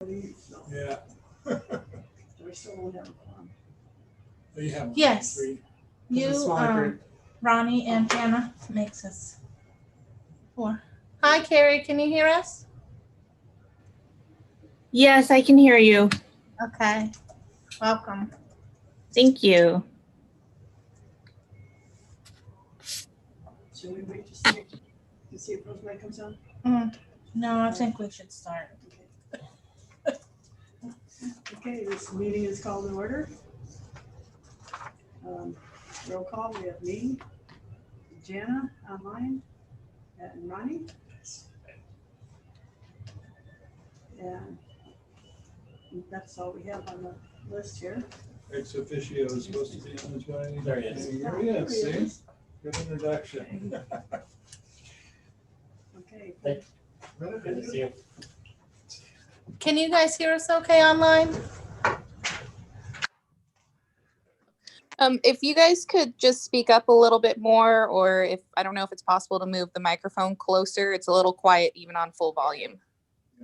Yeah. We still don't have a quorum. You have Yes. three. You, Ronnie and Jana makes us 4. Hi, Carrie. Can you hear us? Yes, I can hear you. Okay. Welcome. Thank you. Should we wait to see if Rosemary comes on? No, I think we should start. Okay, this meeting is called in order. Roll call, we have me, Jana online, and Ronnie. And that's all we have on the list here. Ex officio is supposed to be on the 20. There he is. There he is, see? Good introduction. Okay. Good to see you. Can you guys hear us okay online? If you guys could just speak up a little bit more, or if, I don't know if it's possible to move the microphone closer. It's a little quiet even on full volume.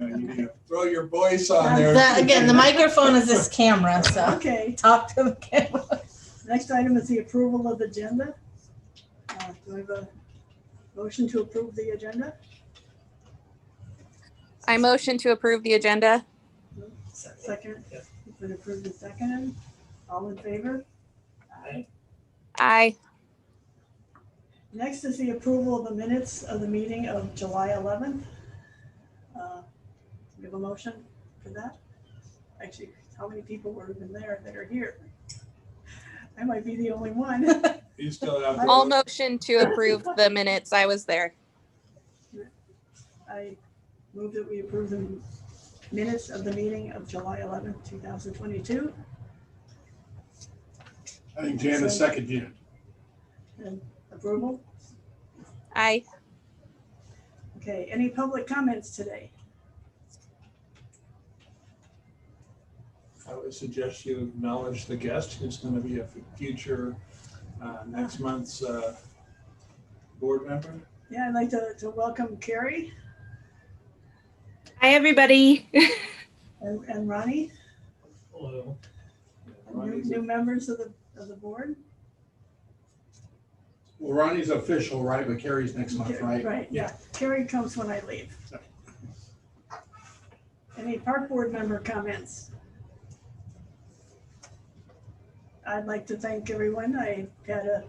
Yeah, you need to throw your voice on there. Again, the microphone is this camera, so Okay, talk to the camera. next item is the approval of the agenda. Do I have a motion to approve the agenda? I motion to approve the agenda. Second, it's been approved and seconded. All in favor? Aye. Next is the approval of the minutes of the meeting of July 11th. We have a motion for that? Actually, how many people were even there that are here? I might be the only one. You still have. All motion to approve the minutes. I was there. I move that we approve the minutes of the meeting of July 11th, 2022. I think Jana seconded you. And approval? Aye. Okay, any public comments today? I would suggest you acknowledge the guest who's going to be a future next month's board member. Yeah, I'd like to welcome Carrie Hi, everybody. and Ronnie, Hello. new members of the board. Well, Ronnie's official, right? But Carrie's next month, right? Right, yeah. Carrie comes when I leave. Any park board member comments? I'd like to thank everyone. I had a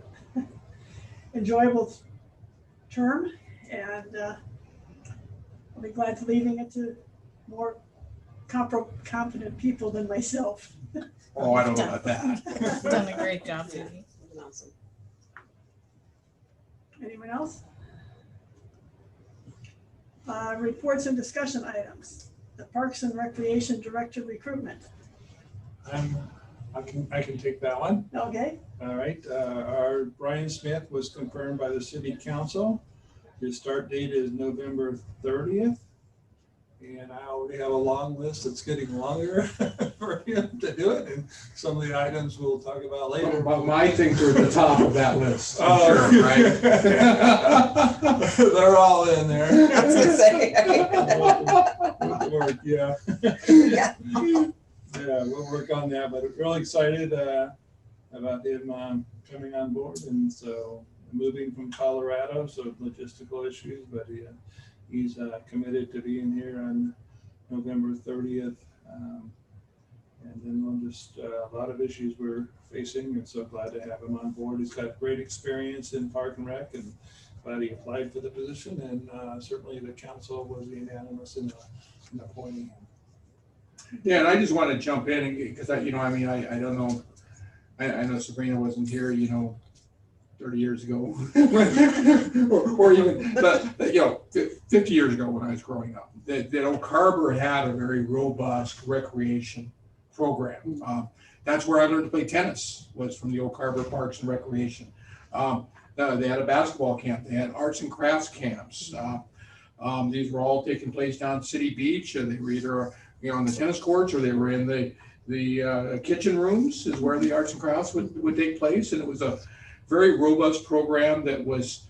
enjoyable term, and I'll be glad to leaving it to more competent people than myself. Oh, I don't know about that. Done a great job, Judy. Anyone else? Reports and discussion items. The Parks and Recreation Director recruitment. I can take that one. Okay, All right. Our Brian Smith was confirmed by the city council. His start date is November 30th. And I already have a long list that's getting longer for him to do it. And some of the items we'll talk about later. But my things are at the top of that list, I'm Oh. sure, right? They're all in there. That's to say. Yeah. Yeah. Yeah, we'll work on that, but really excited about him coming on board, and so moving from Colorado, so logistical issues, but he's committed to being here on November 30th. And then we'll just a lot of issues we're facing, and so glad to have him on board. He's got great experience in Park and Rec, and glad he applied for the position, and certainly the council was unanimous in appointing him. Yeah, and I just want to jump in because I don't know. I know Sabrina wasn't here, 30 years ago, or even, but 50 years ago when I was growing up, that Oak Harbor had a very robust recreation program. That's where I learned to play tennis, was from the Oak Harbor Parks and Recreation. They had a basketball camp. They had arts and crafts camps. These were all taking place down City Beach, and they were either on the tennis courts, or they were in the kitchen rooms is where the arts and crafts would take place. And it was a very robust program that was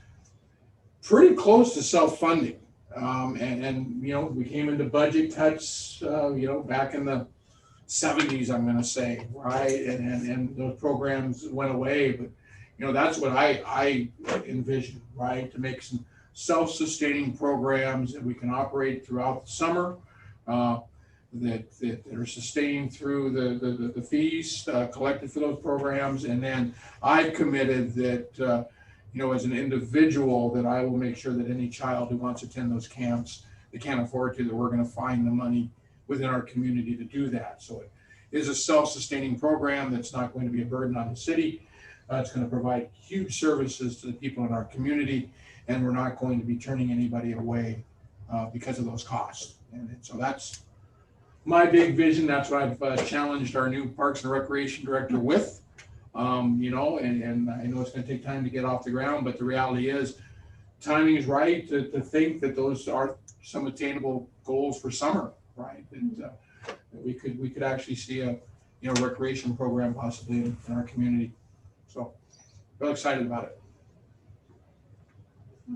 pretty close to self-funding. And you know, we came into budget cuts, you know, back in the 70s, I'm gonna say, right? And those programs went away, but you know, that's what I envision, right? To make some self-sustaining programs that we can operate throughout the summer, that are sustained through the fees collected for those programs. And then I've committed that, you know, as an individual, that I will make sure that any child who wants to attend those camps, they can't afford to, that we're going to find the money within our community to do that. So it is a self-sustaining program that's not going to be a burden on the city. It's going to provide huge services to the people in our community, and we're not going to be turning anybody away because of those costs. And so that's my big vision. That's what I've challenged our new Parks and Recreation Director with. You know, and I know it's going to take time to get off the ground, but the reality is timing is right to think that those are some attainable goals for summer, right? And that we could actually see a, you know, recreation program possibly in our community. So real excited about it.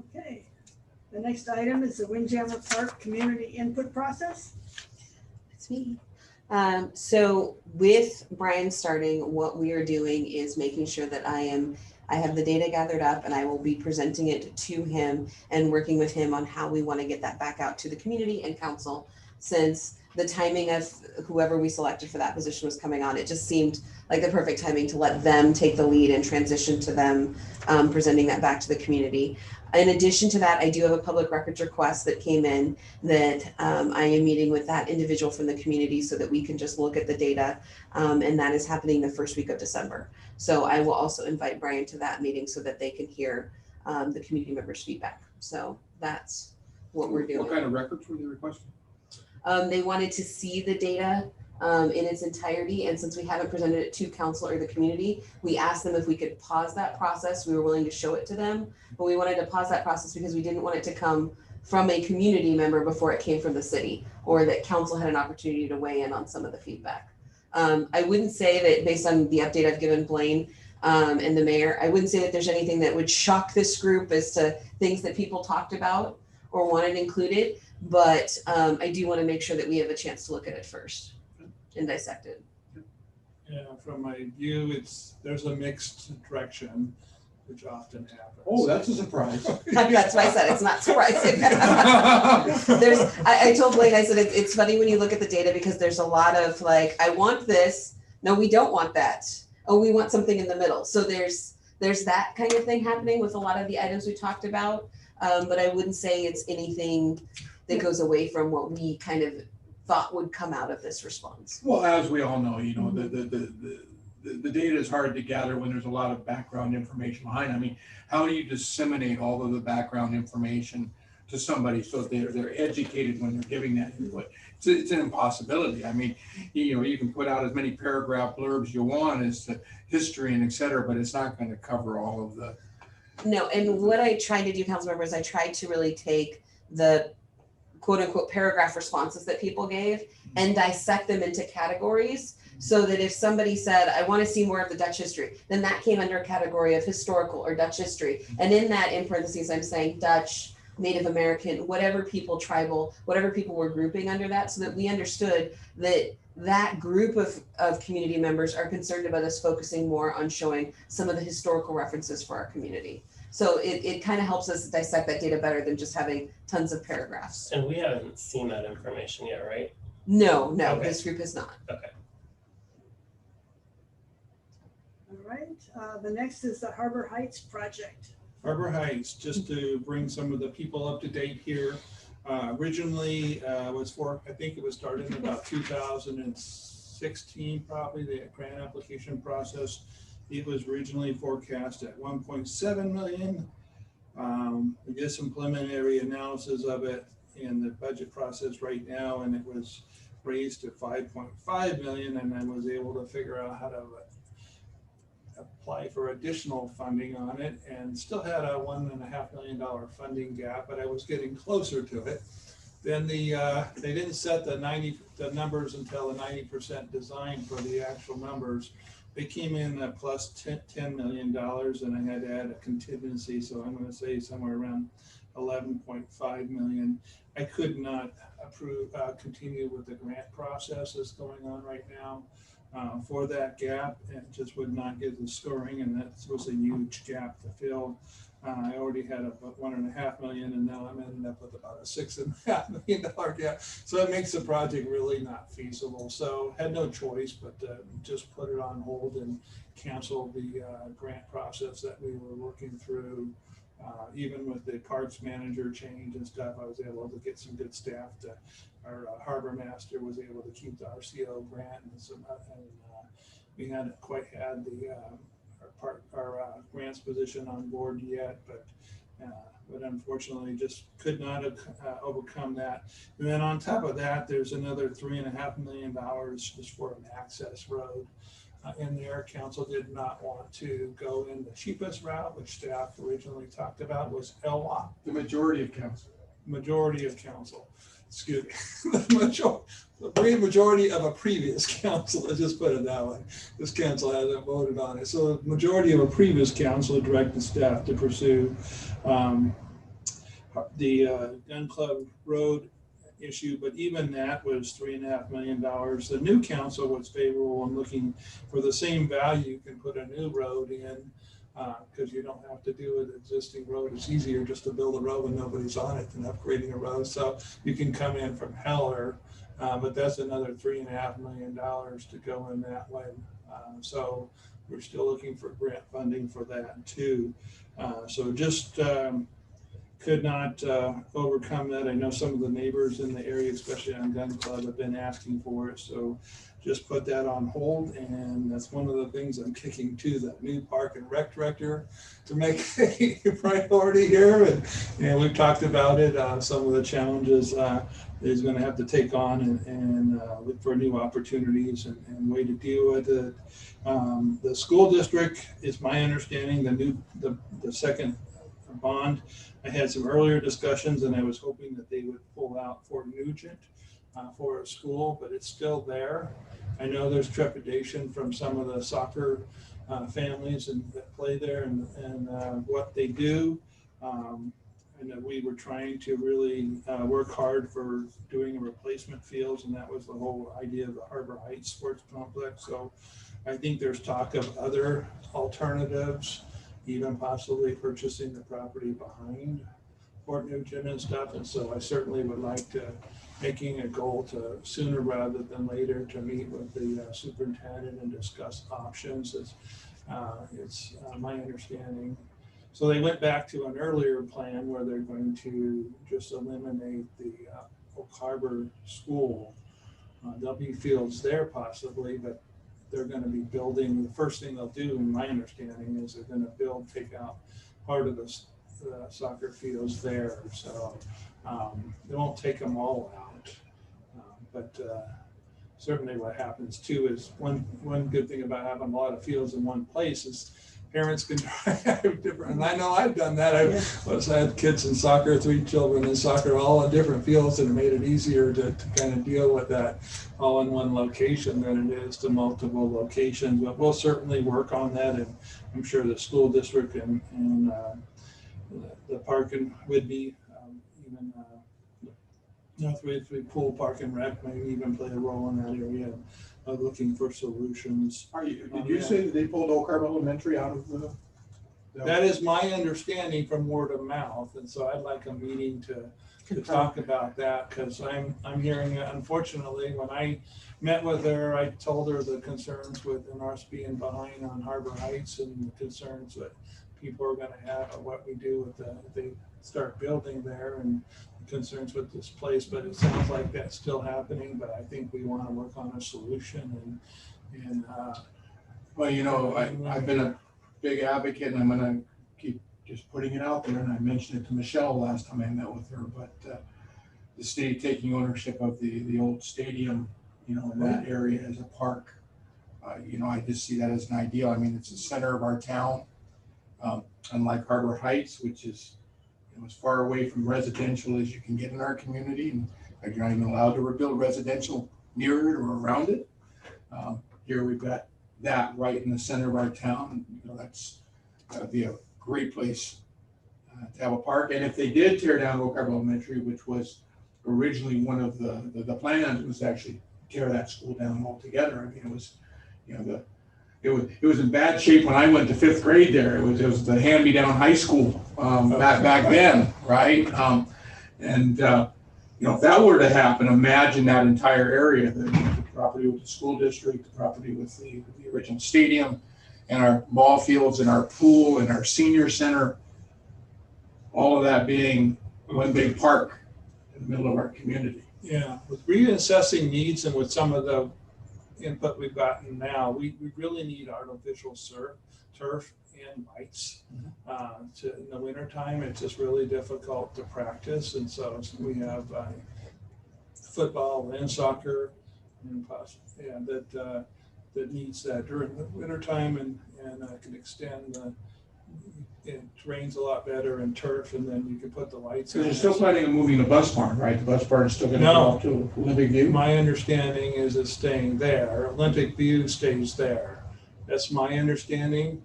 Okay, the next item is the Windjammer Park Community Input Process. That's me. So with Brian starting, what we are doing is making sure that I have the data gathered up, and I will be presenting it to him and working with him on how we want to get that back out to the community and council. Since the timing of whoever we selected for that position was coming on, it just seemed like the perfect timing to let them take the lead and transition to them presenting that back to the community. In addition to that, I do have a public records request that came in that I am meeting with that individual from the community so that we can just look at the data, and that is happening the first week of December. So I will also invite Brian to that meeting so that they can hear the community members' feedback. So that's what we're doing. What kind of records were they requesting? They wanted to see the data in its entirety, and since we haven't presented it to council or the community, we asked them if we could pause that process. We were willing to show it to them, but we wanted to pause that process because we didn't want it to come from a community member before it came from the city, or that council had an opportunity to weigh in on some of the feedback. I wouldn't say that based on the update I've given Blaine and the mayor, I wouldn't say that there's anything that would shock this group as to things that people talked about or wanted included, but I do want to make sure that we have a chance to look at it first and dissect it. Yeah, from my view, there's a mixed direction, which often happens. Oh, that's a surprise. That's why I said it's not surprising. I told Blaine, I said, it's funny when you look at the data because there's a lot of like, I want this. No, we don't want that. Oh, we want something in the middle. So there's that kind of thing happening with a lot of the items we talked about. But I wouldn't say it's anything that goes away from what we kind of thought would come out of this response. Well, as we all know, you know, the data is hard to gather when there's a lot of background information behind. I mean, how do you disseminate all of the background information to somebody so they're educated when they're giving that input? It's an impossibility. I mean, you know, you can put out as many paragraph blurbs you want as to history and et cetera, but it's not going to cover all of the. No, and what I tried to do, council members, I tried to really take the quote unquote paragraph responses that people gave and dissect them into categories so that if somebody said, I want to see more of the Dutch history, then that came under a category of historical or Dutch history. And in that, in parentheses, I'm saying Dutch, Native American, whatever people, tribal, whatever people were grouping under that, so that we understood that that group of community members are concerned about us focusing more on showing some of the historical references for our community. So it kind of helps us dissect that data better than just having tons of paragraphs. And we haven't seen that information yet, right? No, Okay. This group has not. Okay. All right, the next is the Harbor Heights project. Harbor Heights, just to bring some of the people up to date here. Originally I think it was started in about 2016, probably, the grant application process. It was originally forecast at 1.7 million. We did some preliminary analysis of it in the budget process right now, and it was raised to 5.5 million, and I was able to figure out how to apply for additional funding on it, and still had a $1.5 million funding gap, but I was getting closer to it. Then they didn't set the numbers until the 90% design for the actual numbers They came in at plus $10 million, and I had to add a contingency, so I'm going to say somewhere around 11.5 million. I could not continue with the grant process that's going on right now for that gap. It just would not get the scoring, and that was a huge gap to fill. I already had about $1.5 million, and now I'm ending up with about a $6.5 million gap. So that makes the project really not feasible. So had no choice but to just put it on hold and cancel the grant process that we were working through. Even with the parks manager change and stuff, I was able to get some good staff. Our harbor master was able to keep the RCO grant, and we hadn't quite had the our grants position on board yet, but unfortunately just could not have overcome that. And then on top of that, there's another $3.5 million just for an access road. In there, council did not want to go in the cheapest route, which staff originally talked about was LWAP. The majority of council. Excuse me. The majority of a previous council, let's just put it that way. This council hasn't voted on it. So the majority of a previous council directed staff to pursue the gun club road issue, but even that was $3.5 million. The new council was favorable and looking for the same value. You can put a new road in because you don't have to do an existing road. It's easier just to build a road when nobody's on it than upgrading a road. So you can come in from Heller, but that's another $3.5 million to go in that way. So we're still looking for grant funding for that too. So just could not overcome that. I know some of the neighbors in the area, especially on Gun Club, have been asking for it. So just put that on hold. And that's one of the things I'm kicking to the new park and rec director to make a priority here. And we've talked about it, some of the challenges he's going to have to take on and look for new opportunities and way to deal with it. The school district is my understanding, the second bond. I had some earlier discussions and I was hoping that they would pull out Fort Nugent for a school, but it's still there. I know there's trepidation from some of the soccer families that play there and what they do. And we were trying to really work hard for doing a replacement fields, and that was the whole idea of the Harbor Heights Sports Complex. So I think there's talk of other alternatives, even possibly purchasing the property behind Fort Nugent and stuff. And so I certainly would like to making a goal to sooner rather than later to meet with the superintendent and discuss options. It's my understanding. So they went back to an earlier plan where they're going to just eliminate the Oak Harbor School. There'll be fields there possibly, but they're going to be building. The first thing they'll do, in my understanding, is they're going to take out part of the soccer fields there. So they won't take them all out. But certainly what happens too is one good thing about having a lot of fields in one place is parents can drive different, and I know I've done that. I had kids in soccer, 3 children in soccer, all in different fields, and it made it easier to kind of deal with that all in one location than it is to multiple locations. But we'll certainly work on that, and I'm sure the school district and the park and Whidbey, even North Whidbey Pool Park and Rec may even play a role in that area of looking for solutions. Did you say that they pulled Oak Harbor Elementary out of the? That is my understanding from word of mouth, and so I'd like a meeting to talk about that, because I'm hearing, unfortunately, when I met with her, I told her the concerns with NRS being behind on Harbor Heights and the concerns that people are going to have of what we do with if they start building there, and concerns with this place. But it sounds like that's still happening, but I think we want to work on a solution. And well, you know, I've been a big advocate, and I'm going to keep just putting it out there, and I mentioned it to Michelle last time I met with her, but the state taking ownership of the old stadium, you know, in that area as a park, you know, I just see that as an ideal. I mean, it's the center of our town, unlike Harbor Heights, which is, you know, as far away from residential as you can get in our community, and you're not even allowed to rebuild residential near it or around it. Here we've got that right in the center of our town, that'd be a great place to have a park. And if they did tear down Oak Harbor Elementary, which was originally one of the plans, was to actually tear that school down altogether. I mean, it was, it was in bad shape when I went to 5th grade there. It was the hand-me-down high school back then, right? If that were to happen, imagine that entire area, the property with the school district, the property with the original stadium, and our ball fields, and our pool, and our senior center, all of that being one big park in the middle of our community. Yeah, with reassessing needs and with some of the input we've gotten now, we really need artificial turf and lights. In the wintertime, it's just really difficult to practice. And so we have football and soccer and that needs that during the wintertime and can extend it drains a lot better in turf, and then you can put the lights. Because you're still planning on moving the bus barn, right? The bus barn is still going to No. go up to Olympic View? My understanding is it's staying there. Olympic View stays there. That's my understanding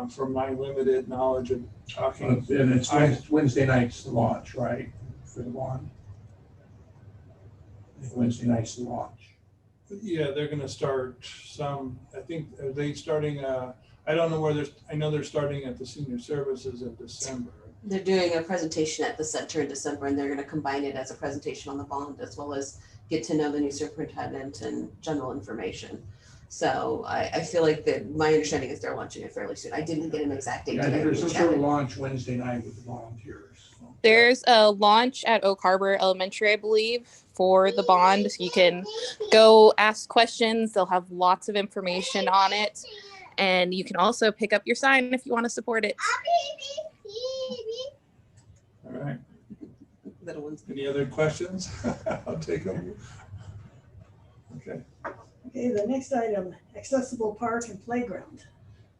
from my limited knowledge of talking. And it's Wednesday night's the launch, right? For the lawn. Wednesday night's the launch. Yeah, they're going to start some. I think are they starting? I don't know where I know they're starting at the senior services in December. They're doing a presentation at the center in December, and they're going to combine it as a presentation on the bond, as well as get to know the new superintendent and general information. So I feel like that my understanding is they're launching it fairly soon. I didn't get an exact date. Yeah, there's some sort of launch Wednesday night with the volunteers. There's a launch at Oak Harbor Elementary, I believe, for the bond. You can go ask questions. They'll have lots of information on it. And you can also pick up your sign if you want to support it. All right. Little ones. Any other questions? I'll take them. Okay. Okay, the next item, accessible park and playground.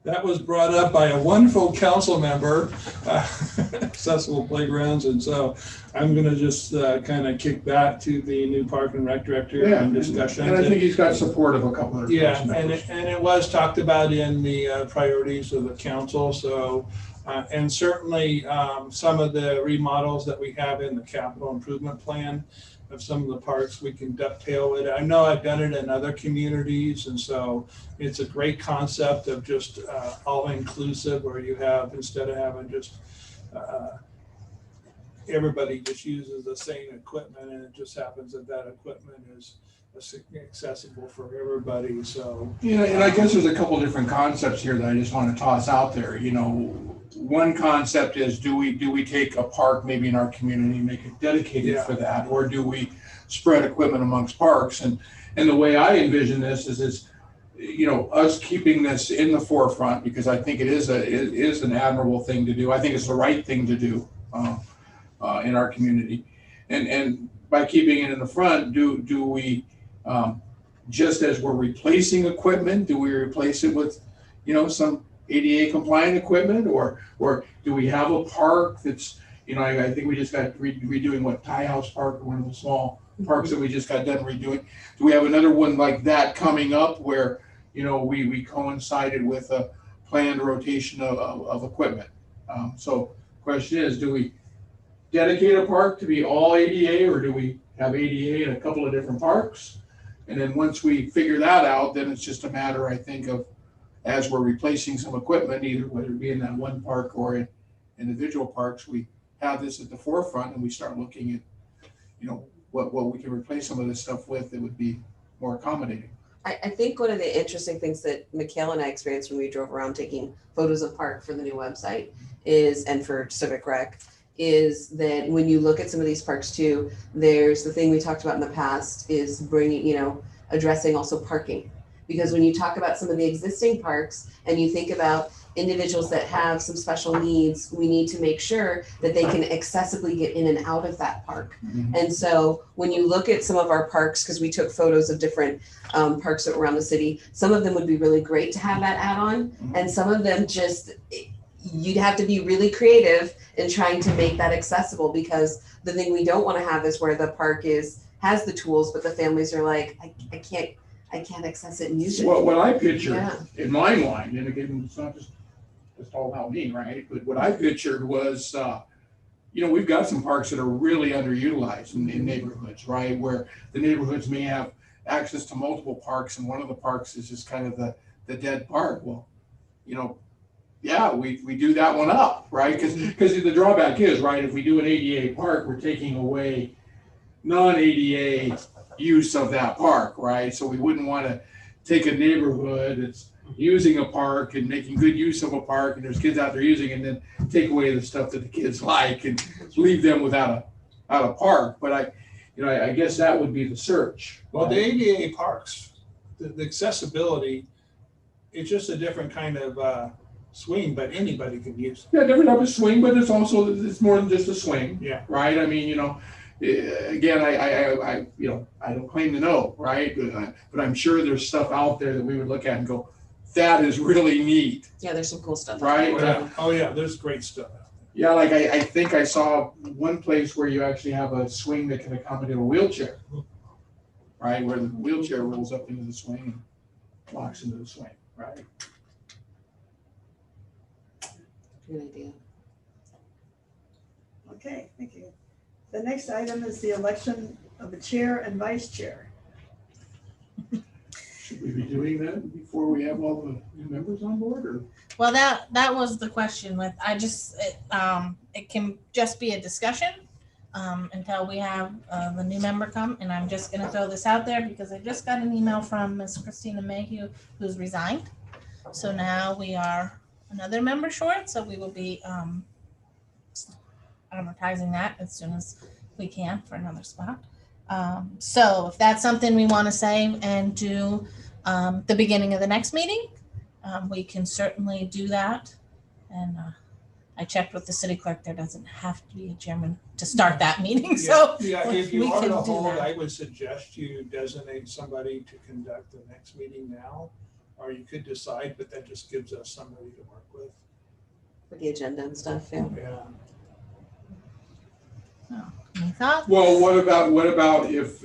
That was brought up by a wonderful council member, accessible playgrounds. And so I'm going to just kind of kick that to the new park and rec director and discussion. And I think he's got support of a couple of and it was talked about in the priorities of the council. So, and certainly some of the remodels that we have in the capital improvement plan of some of the parks, we can dovetail it. I know I've done it in other communities, and so it's a great concept of just all inclusive, where you have, instead of having just everybody just uses the same equipment, and it just happens that equipment is accessible for everybody. So and I guess there's a couple different concepts here that I just want to toss out there. One concept is, do we take a park maybe in our community and make it dedicated for that, or do we spread equipment amongst parks? And the way I envision this is us keeping this in the forefront, because I think it is an admirable thing to do. I think it's the right thing to do in our community, and by keeping it in the front, do we just as we're replacing equipment, do we replace it with some ADA compliant equipment, or do we have a park that's, I think we just got redoing Tie House Park, or one of the small parks that we just got done redoing. Do we have another one like that coming up where, we coincided with a planned rotation of equipment? So question is, do we dedicate a park to be all ADA, or do we have ADA in a couple of different parks? And then once we figure that out, then it's just a matter, I think, of, as we're replacing some equipment, either whether it be in that one park or in individual parks, we have this at the forefront, and we start looking at, what we can replace some of this stuff with that would be more accommodating. I think one of the interesting things that Mikhail and I experienced when we drove around taking photos of park for the new website and for Civic Rec, is that when you look at some of these parks too, there's the thing we talked about in the past is bringing, addressing also parking. Because when you talk about some of the existing parks and you think about individuals that have some special needs, we need to make sure that they can accessibly get in and out of that park. Mm-hmm. And so when you look at some of our parks, because we took photos of different parks around the city, some of them would be really great to have that add-on. Mm-hmm. And some of them you'd have to be really creative in trying to make that accessible, because the thing we don't want to have is where the park has the tools, but the families are like, I I can't access it and use it. What I pictured Yeah. in my mind, and again, it's not just all about me, right? But what I pictured was, we've got some parks that are really underutilized in neighborhoods, right? Where the neighborhoods may have access to multiple parks, and one of the parks is just kind of the dead park. Well, yeah, we do that one up, right? Because the drawback is, right, if we do an ADA park, we're taking away non-ADA use of that park, right? So we wouldn't want to take a neighborhood that's using a park and making good use of a park, and there's kids out there using it, and then take away the stuff that the kids like and leave them without a park. But I guess that would be the search. Well, the right? ADA parks, the accessibility, it's just a different kind of swing, but anybody can use it. Yeah, different type of swing, but it's more than just a swing. Yeah. Right. I mean, again, I don't claim to know, right? But I'm sure there's stuff out there that we would look at and go, that is really neat. Yeah, there's some cool stuff. Right. Oh yeah, there's great stuff. Yeah, like I think I saw one place where you actually have a swing that can accommodate a wheelchair, right? Where the wheelchair rolls up into the swing and locks into the swing, right? Good idea. Okay, thank you. The next item is the election of a chair and vice chair. Should we be doing that before we have all the new members on board, or? Well, that was the question with, it can just be a discussion until we have the new member come. And I'm just gonna throw this out there because I just got an email from Ms. Christina Mayhew, who's resigned. So now we are another member short, so we will be advertising that as soon as we can for another spot. So if that's something we want to say and do the beginning of the next meeting, we can certainly do that. And I checked with the city clerk, there doesn't have to be a chairman to start that meeting, so. Yeah, if we you are can to do hold, that. I would suggest you designate somebody to conduct the next meeting now, or you could decide, but that just gives us somebody to work with. For the agenda and stuff, yeah. Yeah. Any thoughts? Well, what about if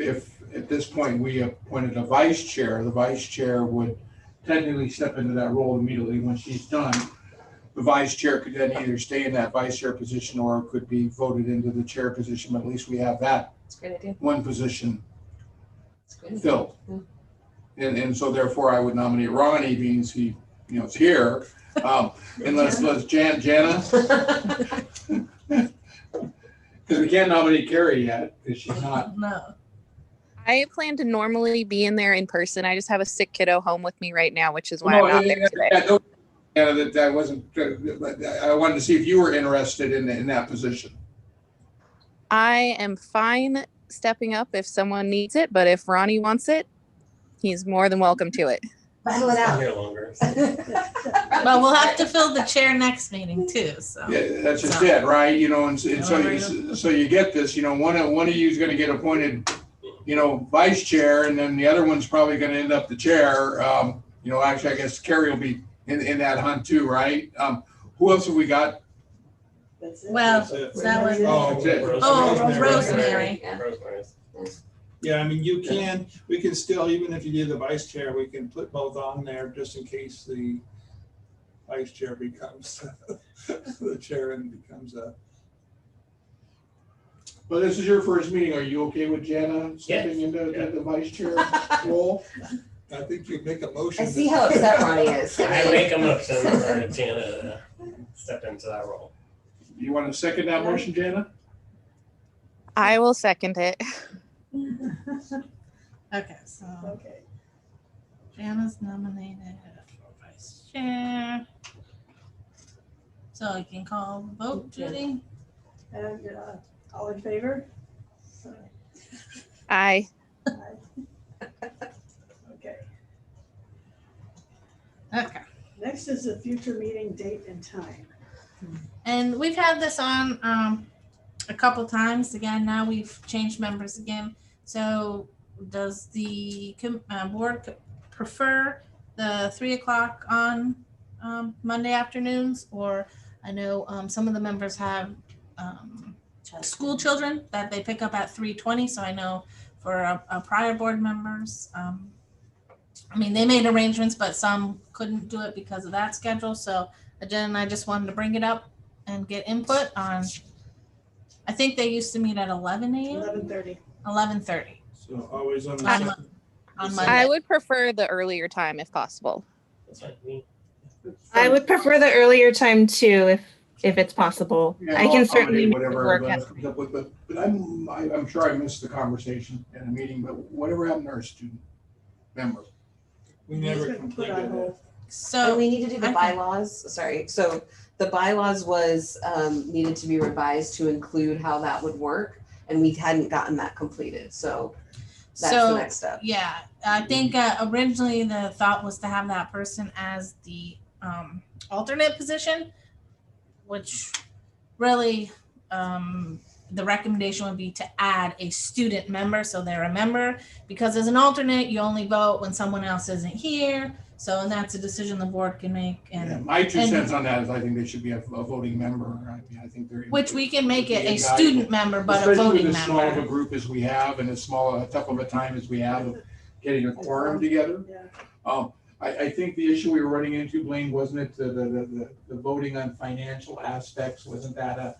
at this point we appointed a vice chair, the vice chair would technically step into that role immediately when she's done. The vice chair could then either stay in that vice chair position or could be voted into the chair position, but at least we have that That's a great idea. one position That's a great idea. filled. Yeah. And so therefore I would nominate Ronnie, being he, is here. And let's Jana. Because we can't nominate Carrie yet, because she's not. No. I plan to normally be in there in person. I just have a sick kiddo home with me right now, which is why I'm not there today. That wasn't, but I wanted to see if you were interested in that position. I am fine stepping up if someone needs it, but if Ronnie wants it, he's more than welcome to it. Battle it I'm out. here longer. Well, we'll have to fill the chair next meeting too, so. Yeah, that's just it, right? And so you get this, one of you is going to get appointed, vice chair, and then the other one's probably going to end up the chair. Actually, I guess Carrie will be in that hunt too, right? Who else have we got? That's it. Well, That's it. that was, Oh, That's it. Rosemary. Yeah. Rosemary's. Yeah, I mean, we can still, even if you do the vice chair, we can put both on there just in case the vice chair becomes the chair and becomes a. Well, this is your first meeting. Are you okay with Jana stepping into the vice chair role? I think you make a motion. I see how upset Ronnie is. I make a motion for Jana to step into that role. You want to second that motion, Jana? I will second it. okay, so Okay, Jana's nominated for vice chair. So I can call the vote, Judy? and all in favor? Aye. Okay, Okay. next is the future meeting date and time. And we've had this on a couple times. Again, now we've changed members again. So does the board prefer the 3 o'clock on Monday afternoons? Or I know some of the members have school children that they pick up at 3:20. So I know for prior board members, I mean, they made arrangements, but some couldn't do it because of that schedule. So Jen and I just wanted to bring it up and get input on, I think they used to meet at 11 a.m. 11:30. 11:30 So always on the On second. on I Monday. would prefer the earlier time if possible. That's fine. Me. I would prefer the earlier time too, if it's possible. Yeah, I I'll can accommodate certainly make it whatever work. everybody comes up with, but I'm sure I missed the conversation in a meeting, but whatever happened to our student member? We never It's been put on completed it. hold. And So we need to do the I can- bylaws, sorry, so the bylaws was, needed to be revised to include how that would work. And we hadn't gotten that completed, so that's the so next step. yeah, I think originally the thought was to have that person as the alternate position, which really the recommendation would be to add a student member, so they're a member, because as an alternate, you only vote when someone else isn't here. So, and that's a decision the board can make, and Yeah, my 2 and- cents on that is I think they should be a voting member. I mean, I think they're. which we can make it a Yeah, student member, but a Especially voting with as small of a member. group as we have and as small, tough of a time as we have of getting a quorum together. Yeah. I think the issue we were running into, Blaine, wasn't it, the voting on financial aspects, wasn't that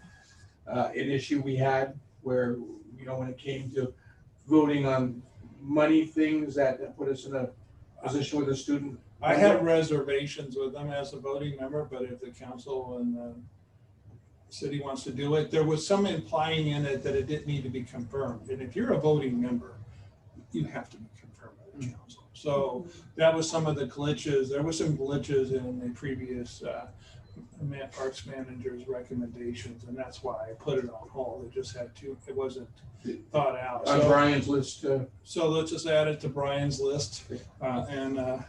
an issue we had where, you know, when it came to voting on money things that put us in a position with a student? I have reservations with them as a voting member, but if the council and the city wants to do it, there was some implying in it that it didn't need to be confirmed. And if you're a voting member, you have to be confirmed by the council. So that was some of the glitches. There was some glitches in the previous Parks manager's recommendations, and that's why I put it on hold. It just had to, it wasn't thought out. On So, Brian's list, so let's just add it to Brian's list and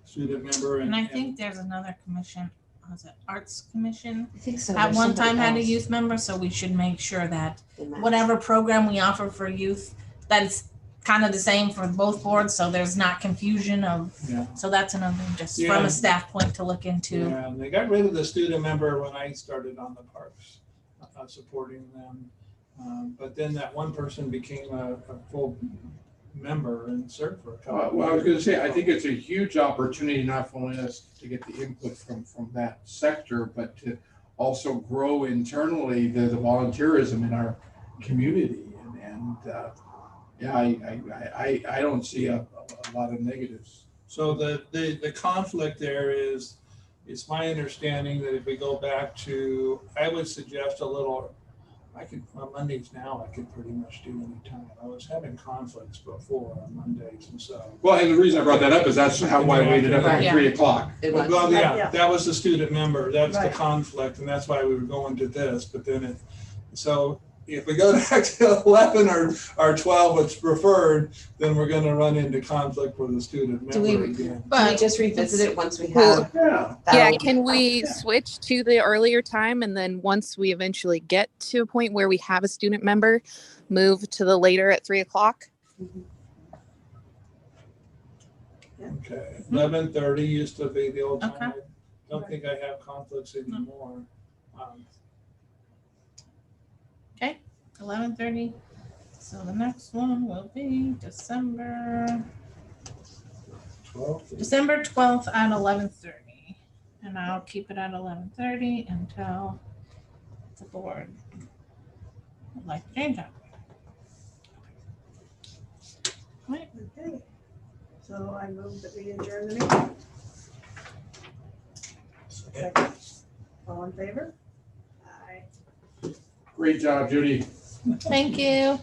student member. And I think there's another commission, was it Arts Commission? I think so. At There's one time somebody had a else youth member, so we should make sure that in that. whatever program we offer for youth, that it's kind of the same for both boards, so there's not confusion of, Yeah. so that's another, just from Yeah. a staff point to look into. Yeah, and they got rid of the student member when I started on the parks, supporting them. But then that one person became a full member and served for a couple. well, I was gonna say, I think it's a huge opportunity, not for only us to get the input from that sector, but to also grow internally the volunteerism in our community. And yeah, I don't see a lot of negatives. So the conflict there is, it's my understanding that if we go back to, I would suggest a little, I could, on Mondays now, I could pretty much do any time. I was having conflicts before on Mondays, and so. Well, and the reason I brought that up is that's how why we ended up at Right. 3:00. It was. Well, Yeah. yeah, that was the student member, that's the Right. conflict, and that's why we were going to this, but then it, so if we go back to 11 or 12, what's preferred, then we're gonna run into conflict with the student Do we- member again. Can we But just revisit it once we Well, have? Yeah. Yeah, that? can we switch to the earlier time and then once we eventually get to a point where we have a student member, move to the later at 3:00? Okay, 11:30 used to be the old time. Okay. I don't think I have conflicts anymore. 11:30. So the next one will be December 12th at 11:30. And I'll keep it at 11:30 until the board would like to change that. Right. Okay. So I move that we adjourn the meeting. Second. All in favor? Aye. Great job, Judy. Thank you.